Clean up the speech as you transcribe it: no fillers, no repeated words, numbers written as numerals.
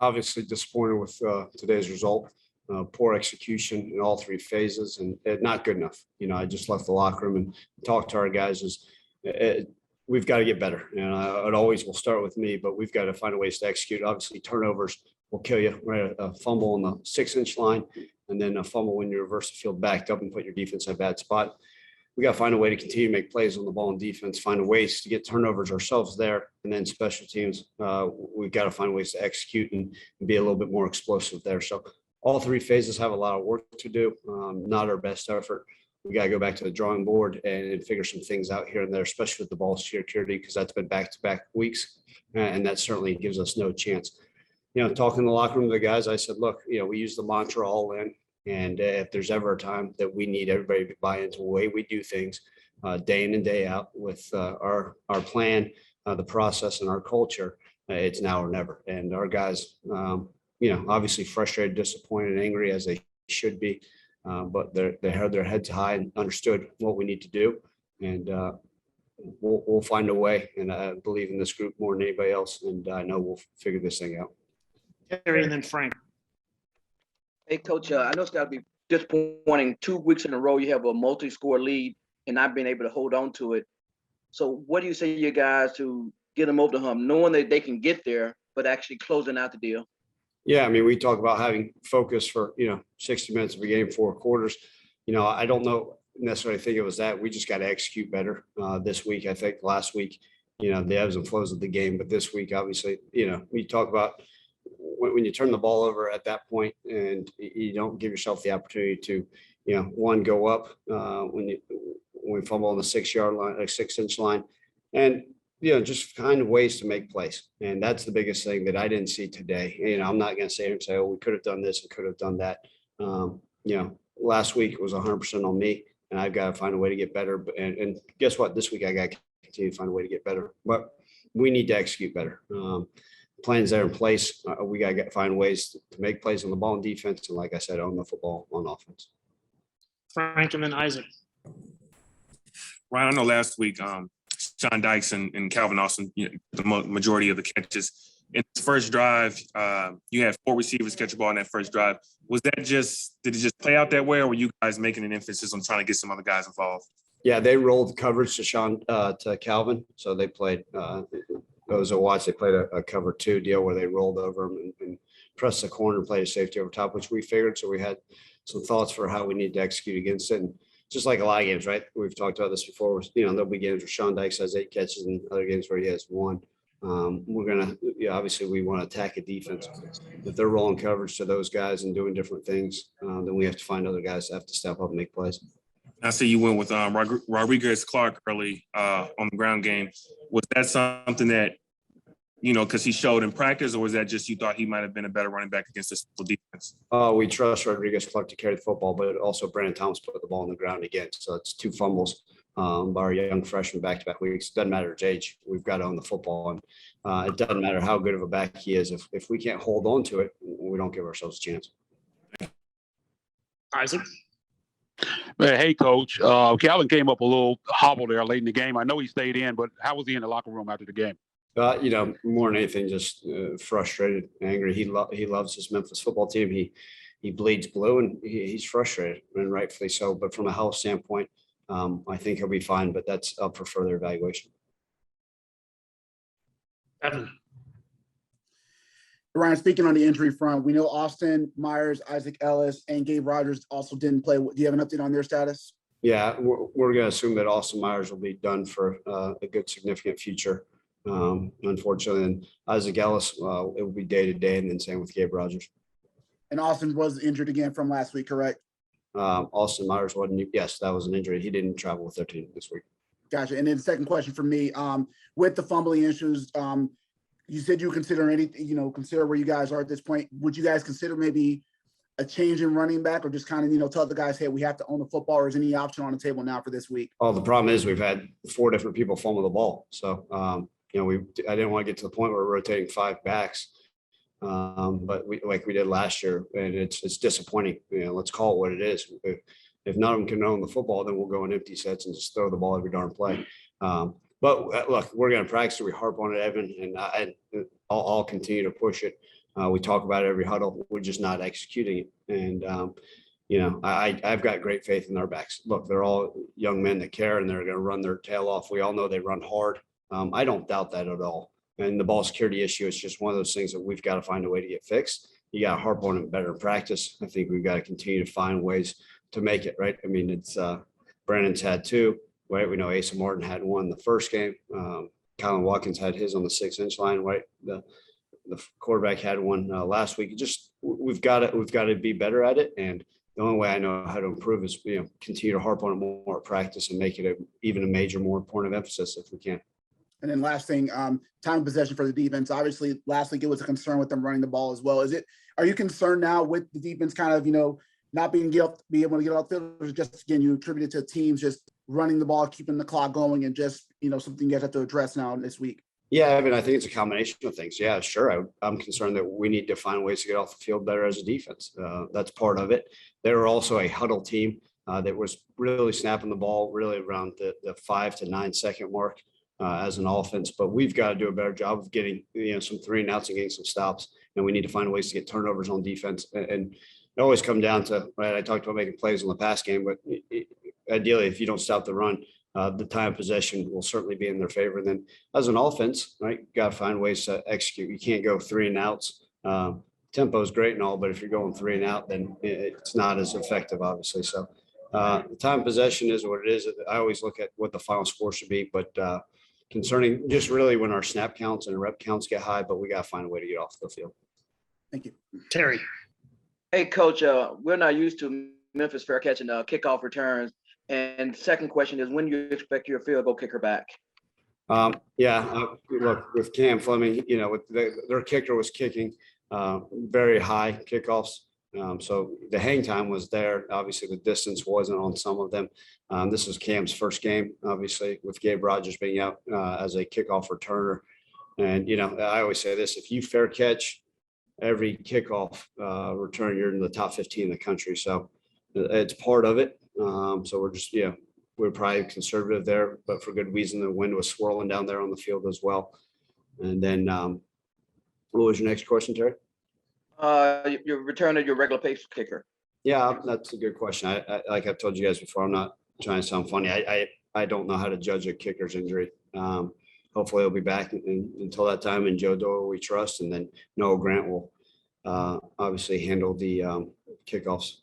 Obviously disappointed with today's result. Poor execution in all three phases and not good enough. I just left the locker room and talked to our guys. We've got to get better. And it always will start with me, but we've got to find ways to execute. Obviously, turnovers will kill you. Right? A fumble on the 6-inch line and then a fumble when you reverse the field backed up and put your defense in a bad spot. We got to find a way to continue to make plays on the ball in defense, find a ways to get turnovers ourselves there. And then special teams, we've got to find ways to execute and be a little bit more explosive there. So all three phases have a lot of work to do. Not our best effort. We got to go back to the drawing board and figure some things out here and there, especially with the ball security, because that's been back-to-back weeks. And that certainly gives us no chance. Talking in the locker room to the guys, I said, look, we use the mantra all in. And if there's ever a time that we need everybody to buy into the way we do things day in and day out with our plan, the process and our culture, it's now or never. And our guys, obviously frustrated, disappointed, angry as they should be, but they held their heads high and understood what we need to do. And we'll find a way. And I believe in this group more than anybody else. And I know we'll figure this thing out. Terry and then Frank. Hey, Coach, I know it's got to be disappointing. 2 weeks in a row, you have a multi-score lead and not being able to hold on to it. So what do you say to your guys to get them over the hump, knowing that they can get there, but actually closing out the deal? Yeah, we talk about having focus for, 60 minutes of a game, 4 quarters. I don't know necessarily think it was that. We just got to execute better this week. I think last week, the ebbs and flows of the game. But this week, obviously, we talk about when you turn the ball over at that point and you don't give yourself the opportunity to, one, go up when we fumble on the 6-yard line, like 6-inch line, and just kind of ways to make plays. And that's the biggest thing that I didn't see today. I'm not going to say oh, we could have done this and could have done that. Last week was 100% on me, and I've got to find a way to get better. And guess what? This week I got to continue to find a way to get better. But we need to execute better. Plans there in place. We got to find ways to make plays on the ball in defense, and like I said, on the football on offense. Frank and then Isaac. Ryan, I know last week, Sean Dykes and Calvin Austin, the majority of the catches. In his first drive, you had 4 receivers catch a ball in that first drive. Did it just play out that way, or were you guys making an emphasis on trying to get some other guys involved? Yeah, they rolled coverage to Calvin. So they played, those that watched, they played a cover 2 deal where they rolled over him and pressed the corner and played a safety over top, which we figured. So we had some thoughts for how we need to execute against it. And just like a lot of games, right? We've talked about this before. There'll be games where Sean Dykes has 8 catches and other games where he has 1. We're going to, obviously we want to attack a defense. If they're rolling coverage to those guys and doing different things, then we have to find other guys that have to step up and make plays. I see you went with Rodriguez Clark early on the ground game. Was that something that, because he showed in practice, or was that just you thought he might have been a better running back against this defense? We trust Rodriguez Clark to carry the football, but also Brandon Thomas put the ball on the ground again. So it's 2 fumbles by our young freshman back-to-back weeks. Doesn't matter his age. We've got to own the football. And it doesn't matter how good of a back he is. If we can't hold on to it, we don't give ourselves a chance. Isaac. Hey, Coach. Calvin came up a little hobbled there late in the game. I know he stayed in, but how was he in the locker room after the game? More than anything, just frustrated, angry. He loves his Memphis football team. He bleeds blue, and he's frustrated, and rightfully so. But from a health standpoint, I think he'll be fine. But that's up for further evaluation. Evan. Ryan, speaking on the injury front, we know Austin Myers, Isaac Ellis, and Gabe Rogers also didn't play. Do you have an update on their status? Yeah, we're going to assume that Austin Myers will be done for a good, significant future. Unfortunately, and Isaac Ellis, it will be day to day, and then same with Gabe Rogers. And Austin was injured again from last week, correct? Austin Myers wasn't. Yes, that was an injury. He didn't travel with their team this week. Gotcha. And then the second question for me, with the fumbling issues, you said you consider anything, consider where you guys are at this point. Would you guys consider maybe a change in running back, or just kind of, tell the guys, hey, we have to own the football, or is any option on the table now for this week? Oh, the problem is we've had 4 different people fumble the ball. So, I didn't want to get to the point where we're rotating 5 backs, but we did last year, and it's disappointing. Let's call it what it is. If none of them can own the football, then we'll go in empty sets and just throw the ball every darn play. But look, we're going to practice. We harp on it, Evan, and I'll continue to push it. We talk about it every huddle. We're just not executing it. And, you know, I've got great faith in our backs. Look, they're all young men that care and they're going to run their tail off. We all know they run hard. I don't doubt that at all. And the ball security issue is just one of those things that we've got to find a way to get fixed. You got to harp on it better in practice. I think we've got to continue to find ways to make it right. I mean, it's Brandon's had two, right? We know Asa Martin had one the first game. Colin Watkins had his on the 6-inch line, right? The quarterback had one last week. We've got to be better at it. And the only way I know how to improve is, you know, continue to harp on it more at practice and make it even a major, more important emphasis if we can. And then last thing, time of possession for the defense. Obviously, last week it was a concern with them running the ball as well. Are you concerned now with the defense kind of, you know, not being able to get off the field, or just again you attribute it to teams just running the ball, keeping the clock going, and just, you know, something you guys have to address now this week? Yeah, I mean, I think it's a combination of things. Yeah, sure. I'm concerned that we need to find ways to get off the field better as a defense. That's part of it. They were also a huddle team that was really snapping the ball really around the 5 to 9 second mark as an offense. But we've got to do a better job of getting, you know, some 3-and-outs and getting some stops. And we need to find ways to get turnovers on defense. And it always come down to, right, I talked about making plays in the pass game, but ideally, if you don't stop the run, the time of possession will certainly be in their favor. And then as an offense, right, you got to find ways to execute. You can't go 3-and-outs. Tempo is great and all, but if you're going 3-and-out, then it's not as effective, obviously. So the time of possession is what it is. I always look at what the final score should be, but concerning just really when our snap counts and rep counts get high, but we got to find a way to get off the field. Thank you. Terry. Hey, Coach, we're not used to Memphis fair catching kickoff returns. And second question is, when do you expect your field goal kicker back? Look, with Cam Fleming, you know, with their kicker was kicking very high kickoffs. So the hang time was there. Obviously, the distance wasn't on some of them. This was Cam's first game, obviously, with Gabe Rogers being out as a kickoff returner. And, you know, I always say this, if you fair catch every kickoff return, you're in the top 15 in the country. So it's part of it. So we're just, yeah, we're probably conservative there, but for good reason. The wind was swirling down there on the field as well. And then what was your next question, Terry? Your return of your regular pace kicker. Yeah, that's a good question. I like I've told you guys before, I'm not trying to sound funny. I don't know how to judge a kicker's injury. Hopefully he'll be back until that time, and Joe Doyle we trust, and then Noah Grant will obviously handle the kickoffs.